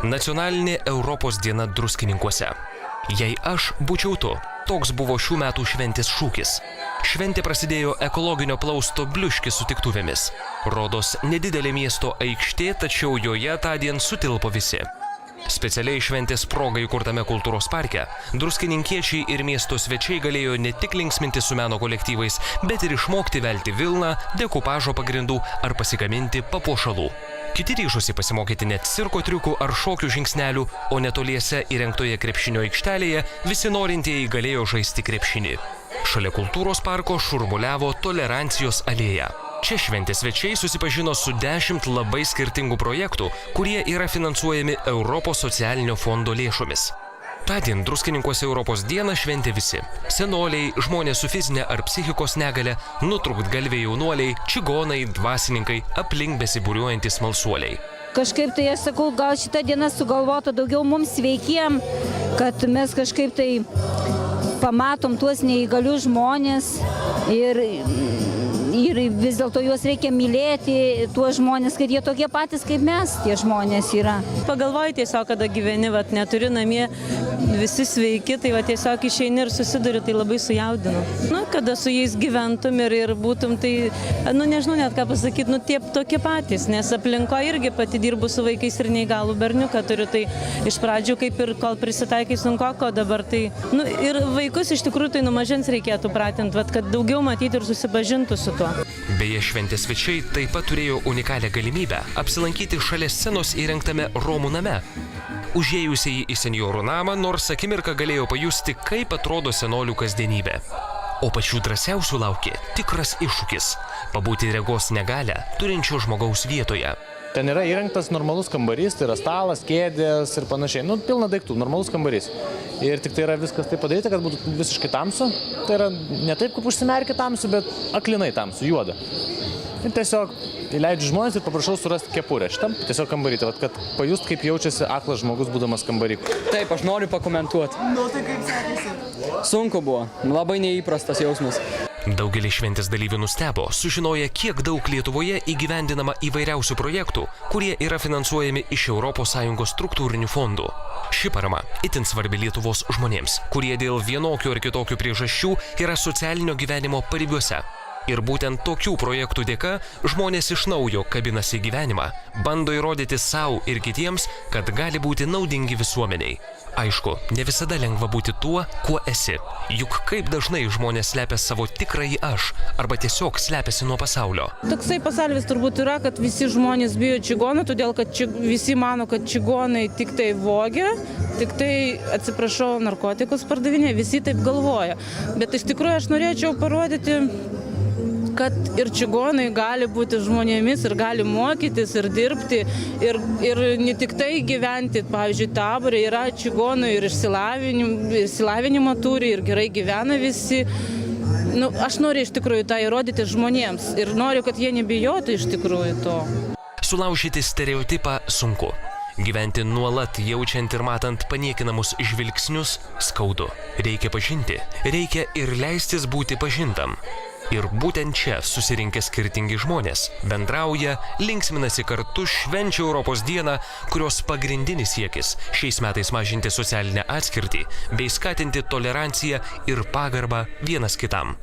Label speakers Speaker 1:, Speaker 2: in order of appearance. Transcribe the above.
Speaker 1: Nacionalinė Europos diena Druskininkuose. Jei aš būčiau tu, toks buvo šių metų šventės šūkis. Šventė prasidėjo ekologinio plausto Bliuškis sutiktuvėmis. Rodos nedidelė miesto aikštė, tačiau joje tądien sutilpo visi. Specialiai šventės progai įkurtame kultūros parke druskininkiečiai ir miesto svečiai galėjo ne tik linksminti su meno kolektyvais, bet ir išmokti velti vilną, dekupažo pagrindų ar pasigaminti papuošalų. Kiti ryžosi pasimokyti net cirko triukų ar šokių žingsnelių, o netoliese įrengtoje krepšinio aikštelėje visi norintieji galėjo žaisti krepšinį. Šalia kultūros parko šurmuliavo Tolerancijos alėja. Čia šventės svečiai susipažino su 10 labai skirtingų projektų, kurie yra finansuojami Europos socialinio fondo lėšomis. Tądien Druskininkuose Europos dieną šventė visi. Senoliai, žmonės su fizinė ar psichikos negale, nutrūktgalviai jaunuoliai, čigonai, dvasininkai, aplink besibūriuojantys smalsuoliai.
Speaker 2: Kažkaip tai aš sakau, gal šitą dieną sugalvota daugiau mums sveikiem, kad mes kažkaip tai pamatom tuos neįgalius žmonės ir vis dėlto juos reikia mylėti, tuos žmonės, kad jie tokie patys kaip mes, tie žmonės yra.
Speaker 3: Pagalvoji tiesiog, kada gyveni, neturi namie, visi sveiki, tai tiesiog išeini ir susiduri, tai labai sujaudinu. Kada su jais gyventum ir būtum, tai, nežinau net ką pasakyti, tie tokie patys, nes aplinko irgi pati dirbu su vaikais ir neįgalų berniuką turiu, tai iš pradžių kaip ir kol prisitaikai sunkoko, dabar tai, ir vaikus iš tikrųjų tai numažens reikėtų pratinti, kad daugiau matyti ir susipažintų su tuo.
Speaker 1: Beje, šventės svečiai taip pat turėjo unikalią galimybę apsilankyti šalia scenos įrengtame Romų name. Užėjusieji į senjorų namą nors akimirką galėjo pajusti, kaip atrodo senolių kasdienybė. O pačių drąsiausių laukė tikras iššūkis – pabūti regos negalią turinčio žmogaus vietoje.
Speaker 4: Ten yra įrengtas normalus kambarys, tai yra stalas, kėdės ir panašiai. Pilna daiktų, normalus kambarys. Ir tik tai yra viskas taip padaryta, kad būtų visiškai tamsu. Tai yra ne taip, kaip užsimerkia tamsu, bet aklinai tamsu, juoda. Ir tiesiog įleidžiu žmonės ir paprašau surasti kepurę šitam tiesiog kambarį, kad pajust, kaip jaučiasi aklas žmogus būdamas kambarį.
Speaker 5: Taip, aš noriu pakomentuoti.
Speaker 6: Tai kaip sekėsi?
Speaker 5: Sunku buvo, labai neįprastas jausmas.
Speaker 1: Daugelis šventės dalyvių nustebo, sužinoję, kiek daug Lietuvoje įgyvendinama įvairiausių projektų, kurie yra finansuojami iš ES struktūrinių fondų. Ši parama itin svarbi Lietuvos žmonėms, kurie dėl vienokių ar kitokių priežasčių yra socialinio gyvenimo paribiuose. Ir būtent tokių projektų dėka žmonės iš naujo kabinasi gyvenimą, bando įrodyti savo ir kitiems, kad gali būti naudingi visuomeniai. Aišku, ne visada lengva būti tuo, kuo esi. Juk kaip dažnai žmonės slepia savo tikrąjį aš, arba tiesiog slepiasi nuo pasaulio.
Speaker 7: Toksai pasaulis turbūt yra, kad visi žmonės bijo čigonų, todėl kad visi mano, kad čigonai tik tai vogia, tik tai, atsiprašau, narkotikus pardavinėja, visi taip galvoja. Bet iš tikrųjų aš norėčiau parodyti, kad ir čigonai gali būti žmonėmis ir gali mokytis ir dirbti ir ne tik tai gyventi. Pavyzdžiui, Taborė yra čigonų ir išsilavinimą turi ir gerai gyvena visi. Aš noriu iš tikrųjų tą įrodyti žmonėms ir noriu, kad jie nebijotų iš tikrųjų to.
Speaker 1: Sulaužyti stereotipą sunku. Gyventi nuolat jaučiant ir matant paniekinamus žvilgsnius skaudu. Reikia pažinti, reikia ir leistis būti pažintam. Ir būtent čia susirinkę skirtingi žmonės bendrauja, linksminasi kartu, švenčia Europos dieną, kurios pagrindinis siekis šiais metais mažinti socialinę atskirtį bei skatinti toleranciją ir pagarbą vienas kitam.